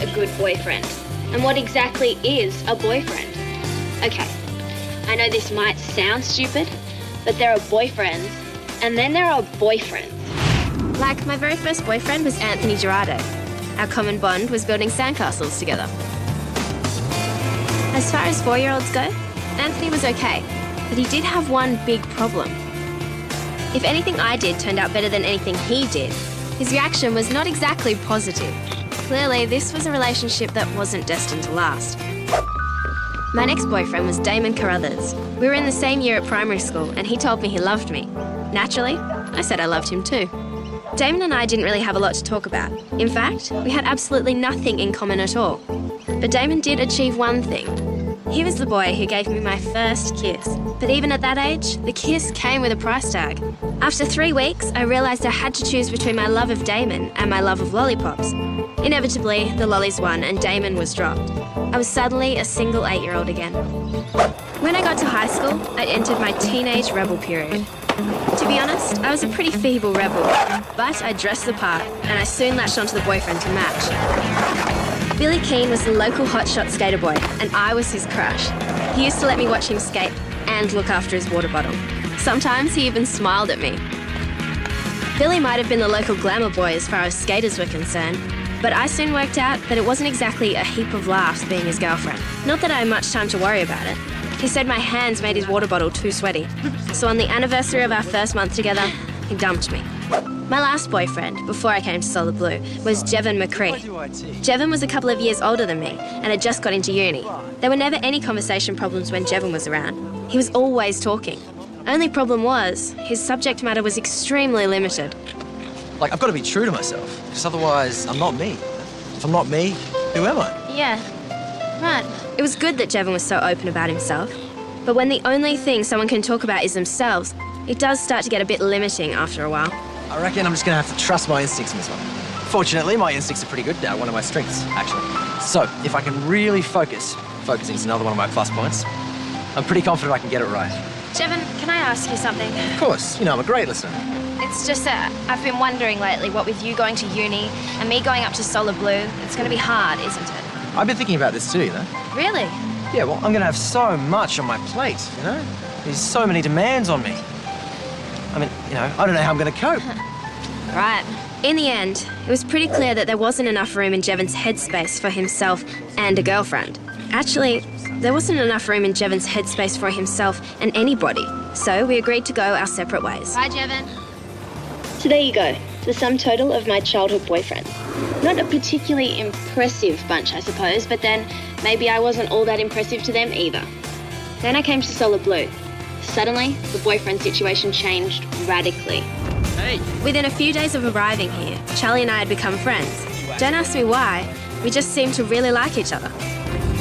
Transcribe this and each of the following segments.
a good boyfriend? And what exactly is a boyfriend? Okay, I know this might sound stupid, but there are boyfriends, and then there are boyfriends. Like, my very first boyfriend was Anthony Gerardo. Our common bond was building sandcastles together. As far as 4-year-olds go, Anthony was okay, but he did have one big problem. If anything I did turned out better than anything he did, his reaction was not exactly positive. Clearly, this was a relationship that wasn't destined to last. My next boyfriend was Damon Carruthers. We were in the same year at primary school, and he told me he loved me. Naturally, I said I loved him too. Damon and I didn't really have a lot to talk about. In fact, we had absolutely nothing in common at all. But Damon did achieve one thing. He was the boy who gave me my first kiss. But even at that age, the kiss came with a price tag. After 3 weeks, I realised I had to choose between my love of Damon and my love of lollipops. Inevitably, the lollies won and Damon was dropped. I was suddenly a single 8-year-old again. When I got to high school, I'd entered my teenage rebel period. To be honest, I was a pretty feeble rebel, but I dressed the part and I soon latched onto the boyfriend to match. Billy Keane was the local hotshot skater boy and I was his crush. He used to let me watch him skate and look after his water bottle. Sometimes he even smiled at me. Billy might have been the local glamour boy as far as skaters were concerned, but I soon worked out that it wasn't exactly a heap of laughs being his girlfriend. Not that I had much time to worry about it. He said my hands made his water bottle too sweaty. So on the anniversary of our first month together, he dumped me. My last boyfriend, before I came to Solar Blue, was Jevon McCree. Jevon was a couple of years older than me and had just got into uni. There were never any conversation problems when Jevon was around. He was always talking. Only problem was, his subject matter was extremely limited. Like, I've got to be true to myself, because otherwise I'm not me. If I'm not me, who am I? Yeah, right. It was good that Jevon was so open about himself. But when the only thing someone can talk about is themselves, it does start to get a bit limiting after a while. I reckon I'm just going to have to trust my instincts in this one. Fortunately, my instincts are pretty good now, one of my strengths, actually. So, if I can really focusing is another one of my plus points, I'm pretty confident I can get it right. Jevon, can I ask you something? Of course, you know, I'm a great listener. It's just that I've been wondering lately, what with you going to uni and me going up to Solar Blue, it's going to be hard, isn't it? I've been thinking about this too, you know. Really? Yeah, well, I'm going to have so much on my plate, you know? There's so many demands on me. I mean, you know, I don't know how I'm going to cope. Right. In the end, it was pretty clear that there wasn't enough room in Jevon's headspace for himself and a girlfriend. Actually, there wasn't enough room in Jevon's headspace for himself and anybody. So we agreed to go our separate ways. Bye, Jevon. So there you go, the sum total of my childhood boyfriends. Not a particularly impressive bunch, I suppose, but then maybe I wasn't all that impressive to them either. Then I came to Solar Blue. Suddenly, the boyfriend situation changed radically. Hey! Within a few days of arriving here, Charlie and I had become friends. Don't ask me why, we just seemed to really like each other.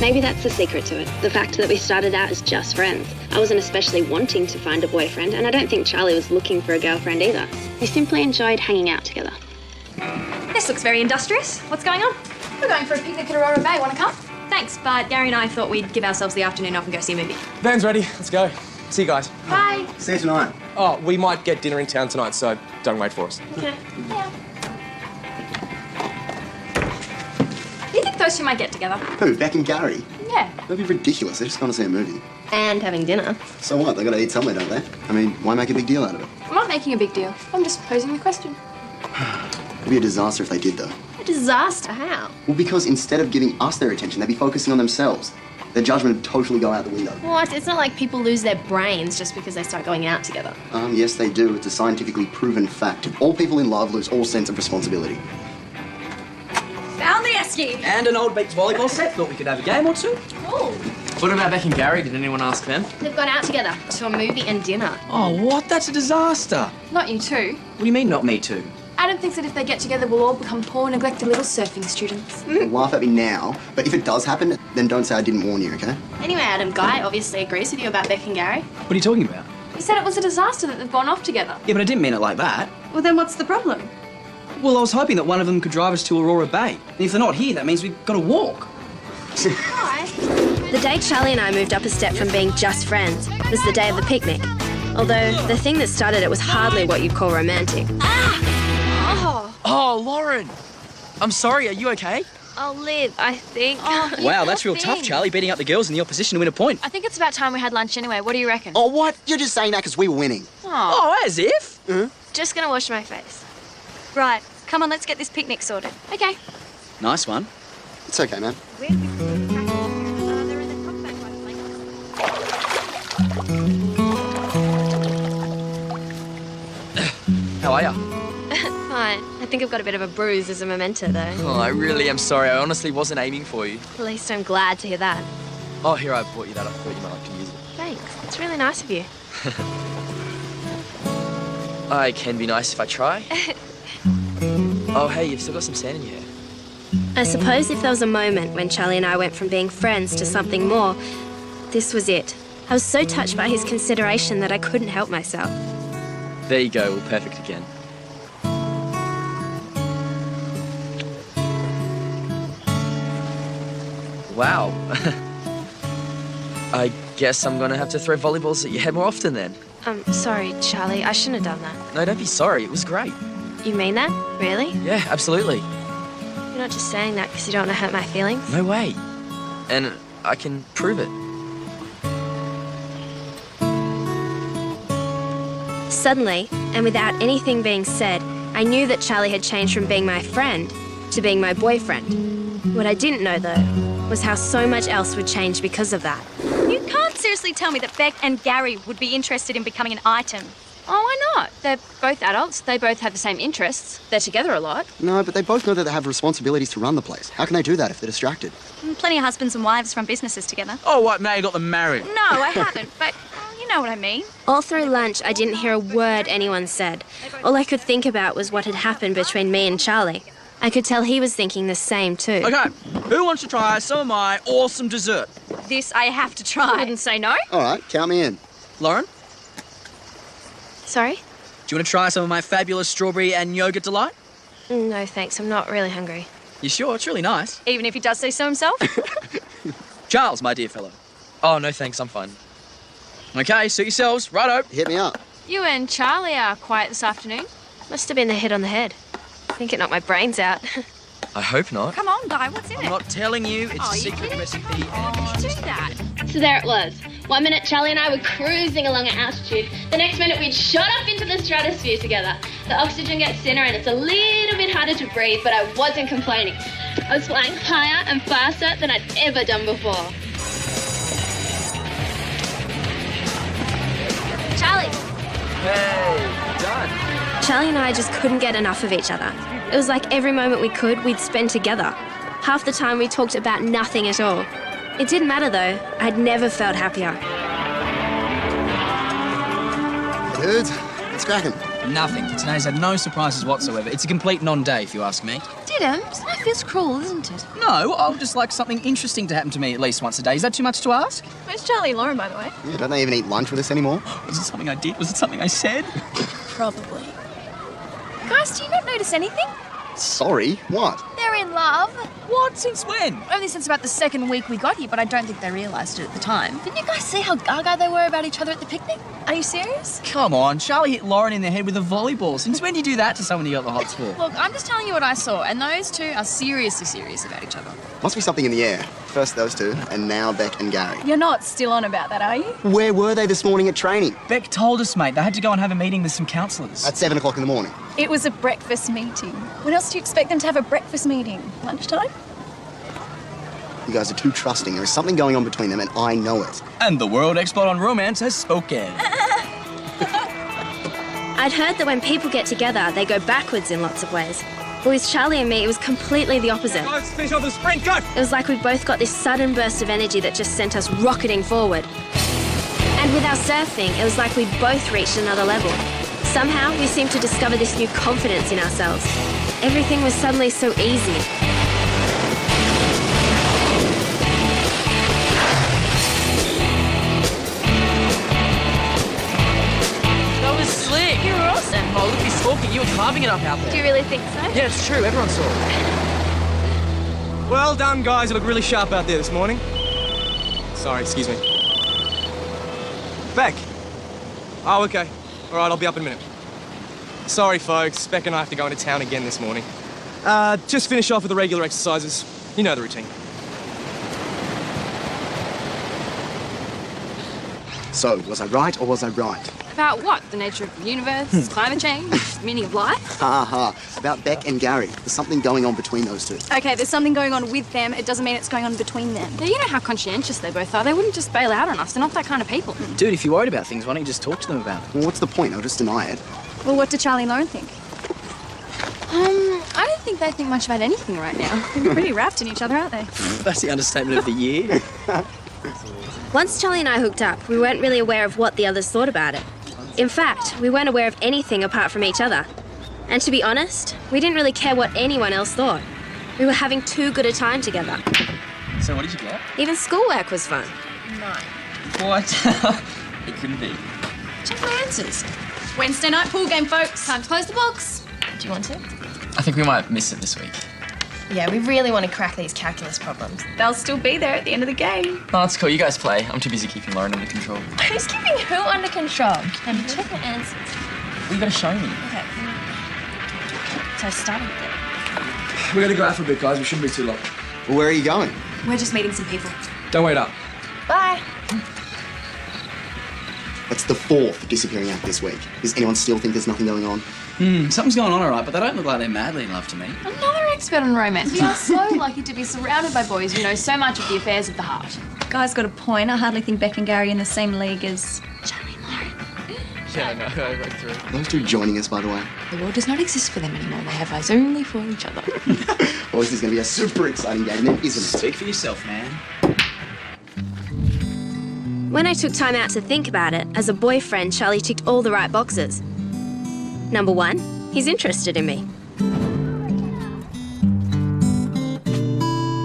Maybe that's the secret to it, the fact that we started out as just friends. I wasn't especially wanting to find a boyfriend, and I don't think Charlie was looking for a girlfriend either. We simply enjoyed hanging out together. This looks very industrious. What's going on? We're going for a picnic at Aurora Bay. Want to come? Thanks, but Gary and I thought we'd give ourselves the afternoon off and go see a movie. Van's ready. Let's go. See you guys. Bye. See you tonight. Oh, we might get dinner in town tonight, so don't wait for us. Okay. Yeah. Do you think those two might get together? Who, Beck and Gary? Yeah. That'd be ridiculous. They're just going to see a movie. And having dinner. So what? They got to eat somewhere, don't they? I mean, why make a big deal out of it? I'm not making a big deal. I'm just posing the question. It'd be a disaster if they did, though. A disaster, how? Well, because instead of giving us their attention, they'd be focusing on themselves. Their judgment would totally go out the window. What? It's not like people lose their brains just because they start going out together. Yes, they do. It's a scientifically proven fact. All people in love lose all sense of responsibility. Found the esky. And an old baked volleyball set. Thought we could have a game or two. Oh. What about Beck and Gary? Did anyone ask them? They've gone out together to a movie and dinner. Oh, what? That's a disaster. Not you two. What do you mean, not me too? Adam thinks that if they get together, we'll all become poor, neglected little surfing students. Laugh at me now, but if it does happen, then don't say I didn't warn you, okay? Anyway, Adam, Guy obviously agrees with you about Beck and Gary. What are you talking about? He said it was a disaster that they've gone off together. Yeah, but I didn't mean it like that. Well, then what's the problem? Well, I was hoping that one of them could drive us to Aurora Bay. And if they're not here, that means we've got to walk. The day Charlie and I moved up a step from being just friends was the day of the picnic. Although the thing that started it was hardly what you'd call romantic. Oh, Lauren! I'm sorry, are you okay? I'll live, I think. Oh, Wow, that's real tough, Charlie, beating up the girls in the opposition to win a point. I think it's about time we had lunch anyway. What do you reckon? Oh, what? You're just saying that because we were winning. Oh, as if. Just gonna wash my face. Right, come on, let's get this picnic sorted. Okay. Nice one. It's okay, man. How are ya? Fine. I think I've got a bit of a bruise as a memento, though. Oh, I really am sorry. I honestly wasn't aiming for you. At least I'm glad to hear that. Oh, here, I bought you that. I thought you might like to use it. Thanks. It's really nice of you. I can be nice if I try. Oh, hey, you've still got some sand in your hair. I suppose if there was a moment when Charlie and I went from being friends to something more, this was it. I was so touched by his consideration that I couldn't help myself. There you go, all perfect again. Wow. I guess I'm gonna have to throw volleyballs at your head more often then. Sorry, Charlie. I shouldn't have done that. No, don't be sorry. It was great. You mean that? Really? Yeah, absolutely. You're not just saying that because you don't want to hurt my feelings? No way. And I can prove it. Suddenly, and without anything being said, I knew that Charlie had changed from being my friend to being my boyfriend. What I didn't know, though, was how so much else would change because of that. You can't seriously tell me that Beck and Gary would be interested in becoming an item. Oh, why not? They're both adults. They both have the same interests. They're together a lot. No, but they both know that they have responsibilities to run the place. How can they do that if they're distracted? Plenty of husbands and wives run businesses together. Oh, what? Now you got them married. No, I haven't, but you know what I mean. All through lunch, I didn't hear a word anyone said. All I could think about was what had happened between me and Charlie. I could tell he was thinking the same too. Okay, who wants to try some of my awesome dessert? This I have to try. I wouldn't say no. All right, count me in. Lauren, Sorry? do you want to try some of my fabulous strawberry and yogurt delight? No, thanks. I'm not really hungry. You sure? It's really nice. Even if he does say so himself? Charles, my dear fellow. Oh, no thanks. I'm fine. Okay, suit yourselves. Righto. Hit me up. You and Charlie are quiet this afternoon. Must have been the hit on the head. I think it knocked my brains out. I hope not. Come on, Guy, what's in I'm it? not telling you. It's a secret recipe. Do that. So there it was. 1 minute, Charlie and I were cruising along at altitude. The next minute, we'd shot up into the stratosphere together. The oxygen gets thinner and it's a little bit harder to breathe, but I wasn't complaining. I was flying higher and faster than I'd ever done before. Charlie! Hey, done. Charlie and I just couldn't get enough of each other. It was like every moment we could, we'd spend together. Half the time we talked about nothing at all. It didn't matter though. I'd never felt happier. Dudes, it's cracking. Nothing. Today's had no surprises whatsoever. It's a complete non-day, if you ask me. Didn't? That feels cruel, isn't it? No, I would just like something interesting to happen to me at least once a day. Is that too much to ask? Where's Charlie and Lauren, by the way? Yeah, don't they even eat lunch with us anymore? Was it something I did? Was it something I said? Probably. Guys, do you not notice anything? Sorry, what? They're in love. What? Since when? Only since about the second week we got here, but I don't think they realised it at the time. Didn't you guys see how gaga they were about each other at the picnic? Are you serious? Come on, Charlie hit Lauren in the head with a volleyball. Since when do you do that to someone you got the hots for? Look, I'm just telling you what I saw, and those two are seriously serious about each other. Must be something in the air. First those two, and now Beck and Gary. You're not still on about that, are you? Where were they this morning at training? Beck told us, mate. They had to go and have a meeting with some counsellors. At 7 o'clock in the morning. It was a breakfast meeting. When else do you expect them to have a breakfast meeting? Lunchtime? You guys are too trusting. There is something going on between them, and I know it. And the world expert on romance has spoken. I'd heard that when people get together, they go backwards in lots of ways. But with Charlie and me, it was completely the opposite. Let's finish off the sprint, go! It was like we both got this sudden burst of energy that just sent us rocketing forward. And with our surfing, it was like we'd both reached another level. Somehow, we seemed to discover this new confidence in ourselves. Everything was suddenly so easy. That was slick. You were awesome. Oh, look, he's talking. You were carving it up out there. Do you really think so? Yeah, it's true. Everyone saw it. Well done, guys. You look really sharp out there this morning. Sorry, excuse me. Beck. Oh, okay. All right, I'll be up in a minute. Sorry, folks. Beck and I have to go into town again this morning. Just finish off with the regular exercises. You know the routine. So, was I right or was I right? About what? The nature of the universe, climate change, meaning of life? Ha ha. About Beck and Gary. There's something going on between those two. Okay, there's something going on with them. It doesn't mean it's going on between them. Yeah, you know how conscientious they both are. They wouldn't just bail out on us. They're not that kind of people. Dude, if you're worried about things, why don't you just talk to them about it? Well, what's the point? I'll just deny it. Well, what do Charlie and Lauren think? I don't think they think much about anything right now. They're pretty wrapped in each other, aren't they? That's the understatement of the year. Once Charlie and I hooked up, we weren't really aware of what the others thought about it. In fact, we weren't aware of anything apart from each other. And to be honest, we didn't really care what anyone else thought. We were having too good a time together. So what did you get? Even schoolwork was fun. What? It couldn't be. Check my answers. Wednesday night pool game, folks. Time to close the box. Do you want to? I think we might miss it this week. Yeah, we really want to crack these calculus problems. They'll still be there at the end of the game. No, that's cool. You guys play. I'm too busy keeping Lauren under control. Who's keeping who under control? And check the answers. Well, you gotta show me. Okay. So start with it. We gotta go out for a bit, guys. We shouldn't be too long. Well, where are you going? We're just meeting some people. Don't wait up. Bye. That's the 4th disappearing act this week. Does anyone still think there's nothing going on? Something's going on, all right, but they don't look like they're madly in love to me. Another expert on romance. We are so lucky to be surrounded by boys who know so much of the affairs of the heart. Guy's got a point. I hardly think Beck and Gary are in the same league as... Charlie and Lauren. Yeah, I know. I went through. Are those two joining us, by the way? The world does not exist for them anymore. They have eyes only for each other. Well, this is going to be a super exciting game, then, isn't it? Speak for yourself, man. When I took time out to think about it, as a boyfriend, Charlie ticked all the right boxes. Number 1, he's interested in me.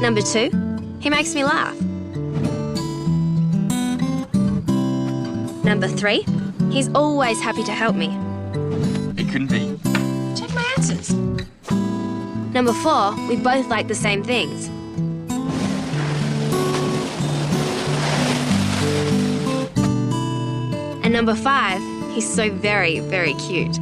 Number 2, he makes me laugh. Number 3, he's always happy to help me. It couldn't be. Check my answers. Number 4, we both like the same things. And number 5, he's so very, very cute.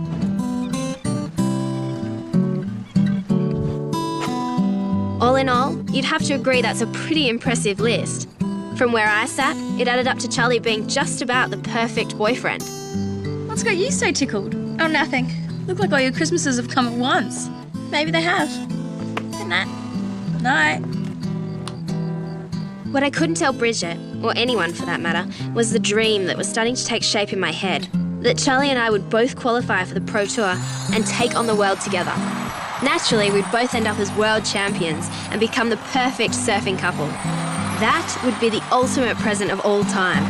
All in all, you'd have to agree that's a pretty impressive list. From where I sat, it added up to Charlie being just about the perfect boyfriend. What's got you so tickled? Oh, nothing. Look like all your Christmases have come at once. Maybe they have. Good night. Night. What I couldn't tell Bridget, or anyone for that matter, was the dream that was starting to take shape in my head. That Charlie and I would both qualify for the Pro Tour and take on the world together. Naturally, we'd both end up as world champions and become the perfect surfing couple. That would be the ultimate present of all time.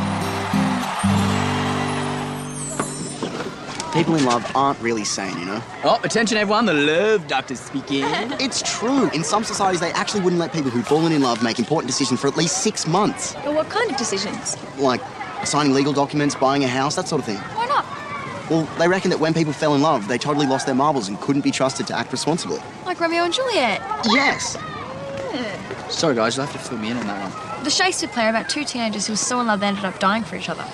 People in love aren't really sane, you know? Oh, attention everyone, the love doctor's speaking. It's true. In some societies, they actually wouldn't let people who've fallen in love make important decisions for at least 6 months. Well, what kind of decisions? Like signing legal documents, buying a house, that sort of thing. Why not? Well, they reckon that when people fell in love, they totally lost their marbles and couldn't be trusted to act responsibly. Like Romeo and Juliet. Yes! Sorry guys, you'll have to fill me in on that one. The Shakespeare play about 2 teenagers who were so in love they ended up dying for each other.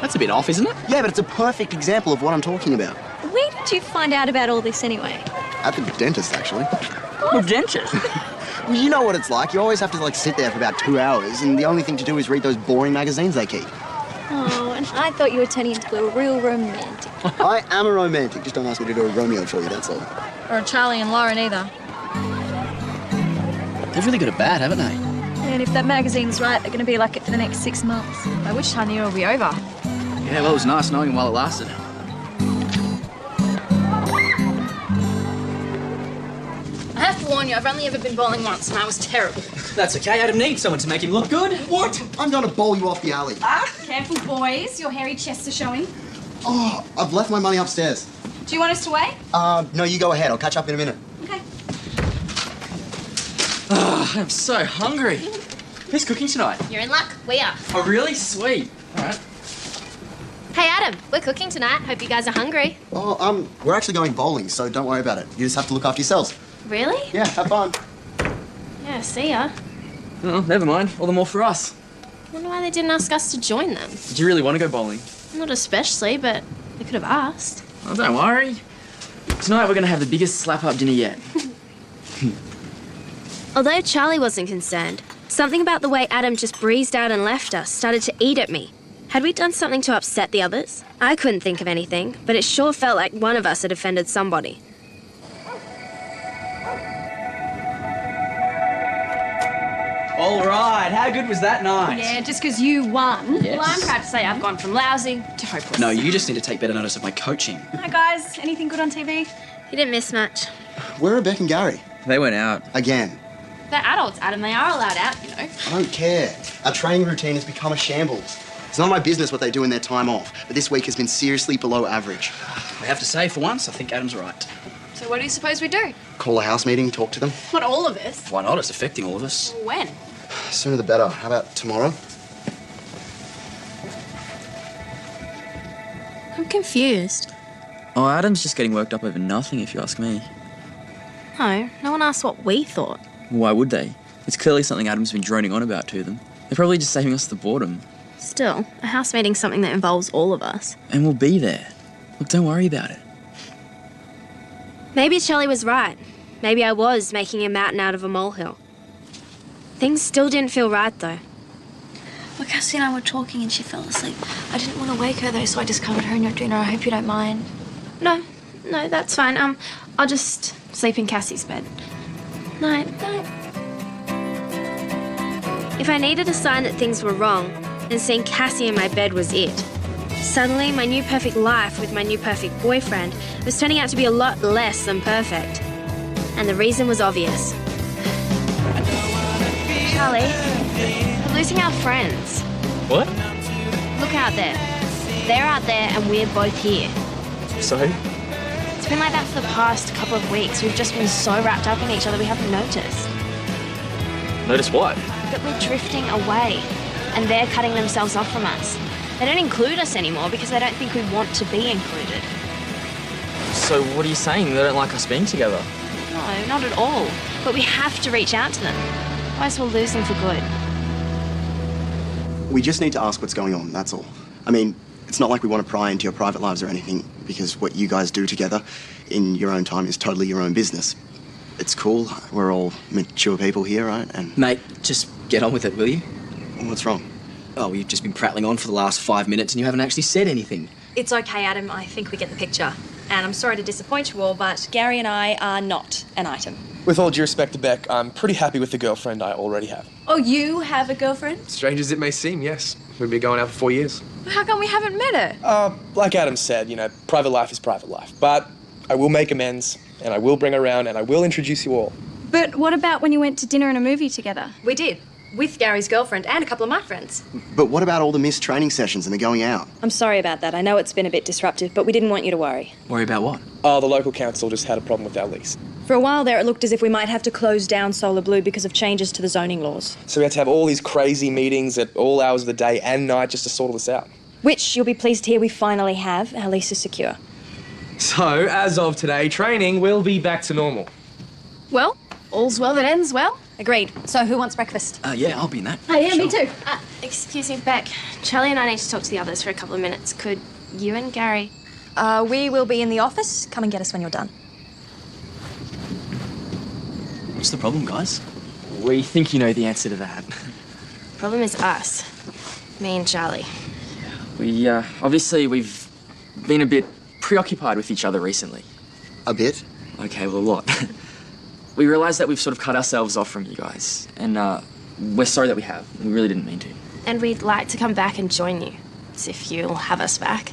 That's a bit off, isn't it? Yeah, but it's a perfect example of what I'm talking about. Where did you find out about all this anyway? At the dentist, actually. Well, dentist. Well, you know what it's like. You always have to, sit there for about 2 hours, and the only thing to do is read those boring magazines they keep. Oh, and I thought you were turning into a real romantic. I am a romantic. Just don't ask me to do a Romeo for you, that's all. Or Charlie and Lauren either. They've really got it bad, haven't they? And if that magazine's right, they're going to be like it for the next 6 months. By which time the year will be over. Yeah, well, it was nice knowing him while it lasted. I have to warn you, I've only ever been bowling once and I was terrible. That's okay, Adam needs someone to make him look good. What? I'm going to bowl you off the alley. Careful, boys. Your hairy chests are showing. Oh, I've left my money upstairs. Do you want us to wait? No, you go ahead. I'll catch up in a minute. Okay. Oh, I'm so hungry. Who's cooking tonight? You're in luck. We are. Oh, really? Sweet. All right. Hey, Adam, we're cooking tonight. Hope you guys are hungry. Oh, we're actually going bowling, so don't worry about it. You just have to look after yourselves. Really? Yeah, have fun. Yeah, see ya. Oh, never mind. All the more for us. Wonder why they didn't ask us to join them. Did you really want to go bowling? Not especially, but they could have asked. Oh, don't worry. Tonight we're going to have the biggest slap-up dinner yet. Although Charlie wasn't concerned, something about the way Adam just breezed out and left us started to eat at me. Had we done something to upset the others? I couldn't think of anything, but it sure felt like one of us had offended somebody. All right, how good was that night? Yeah, just because you won. Yes. Well, I'm proud to say I've gone from lousy to hopeless. No, you just need to take better notice of my coaching. Hi, guys. Anything good on TV? You didn't miss much. Where are Beck and Gary? They went out. Again. They're adults, Adam. They are allowed out, you know. I don't care. Our training routine has become a shambles. It's not my business what they do in their time off, but this week has been seriously below average. I have to say, for once, I think Adam's right. So what do you suppose we do? Call a house meeting, talk to them. Not all of us. Why not? It's affecting all of us. When? Sooner the better. How about tomorrow? I'm confused. Oh, Adam's just getting worked up over nothing, if you ask me. No one asked what we thought. Why would they? It's clearly something Adam's been droning on about to them. They're probably just saving us the boredom. Still, a house meeting's something that involves all of us. And we'll be there. Look, don't worry about it. Maybe Charlie was right. Maybe I was making a mountain out of a molehill. Things still didn't feel right, though. Well, Cassie and I were talking and she fell asleep. I didn't want to wake her, though, so I just covered her in your dinner. I hope you don't mind. No, that's fine. I'll just sleep in Cassie's bed. Night. If I needed a sign that things were wrong, then seeing Cassie in my bed was it. Suddenly, my new perfect life with my new perfect boyfriend was turning out to be a lot less than perfect. And the reason was obvious. Charlie, we're losing our friends. What? Look out there. They're out there and we're both here. So? It's been like that for the past couple of weeks. We've just been so wrapped up in each other we haven't noticed. Notice what? That we're drifting away and they're cutting themselves off from us. They don't include us anymore because they don't think we want to be included. So what are you saying? They don't like us being together? No, not at all. But we have to reach out to them. Otherwise we'll lose them for good. We just need to ask what's going on, that's all. I mean, it's not like we want to pry into your private lives or anything, because what you guys do together in your own time is totally your own business. It's cool. We're all mature people here, right? And Mate, just get on with it, will you? what's wrong? Oh, you've just been prattling on for the last 5 minutes and you haven't actually said anything. It's okay, Adam. I think we get the picture. And I'm sorry to disappoint you all, but Gary and I are not an item. With all due respect to Beck, I'm pretty happy with the girlfriend I already have. Oh, you have a girlfriend? Strange as it may seem, yes. We've been going out for 4 years. How come we haven't met her? Like Adam said, private life is private life. But I will make amends, and I will bring her around, and I will introduce you all. But what about when you went to dinner and a movie together? We did. With Gary's girlfriend and a couple of my friends. But what about all the missed training sessions and the going out? I'm sorry about that. I know it's been a bit disruptive, but we didn't want you to worry. Worry about what? Oh, the local council just had a problem with our lease. For a while there, it looked as if we might have to close down Solar Blue because of changes to the zoning laws. So we had to have all these crazy meetings at all hours of the day and night just to sort all this out. Which, you'll be pleased to hear, we finally have. Our lease is secure. So, as of today, training will be back to normal. Well, all's well that ends well. Agreed. So who wants breakfast? Yeah, I'll be in that. Oh, yeah, me too. Excuse me, Beck. Charlie and I need to talk to the others for a couple of minutes. Could you and Gary... We will be in the office. Come and get us when you're done. What's the problem, guys? We think you know the answer to that. Problem is us. Me and Charlie. Obviously, we've been a bit preoccupied with each other recently. A bit? Okay, well, a lot. We realised that we've sort of cut ourselves off from you guys, and we're sorry that we have. We really didn't mean to. And we'd like to come back and join you, as if you'll have us back.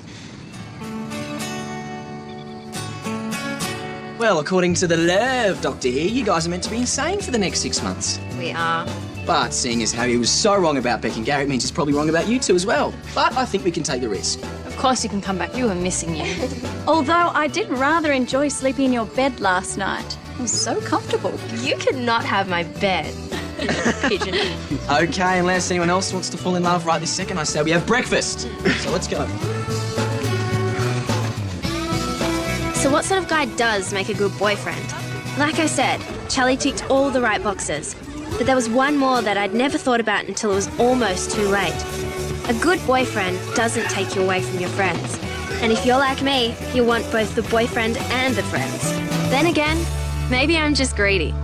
Well, according to the Love Doctor here, you guys are meant to be insane for the next 6 months. We are. But seeing as how he was so wrong about Beck and Gary, it means he's probably wrong about you two as well. But I think we can take the risk. Of course you can come back. We were missing you. Although I did rather enjoy sleeping in your bed last night. It was so comfortable. You could not have my bed. Pigeon. Okay, unless anyone else wants to fall in love right this second, I say we have breakfast. So let's go. So what sort of guy does make a good boyfriend? Like I said, Charlie ticked all the right boxes. But there was one more that I'd never thought about until it was almost too late. A good boyfriend doesn't take you away from your friends. And if you're like me, you want both the boyfriend and the friends. Then again, maybe I'm just greedy.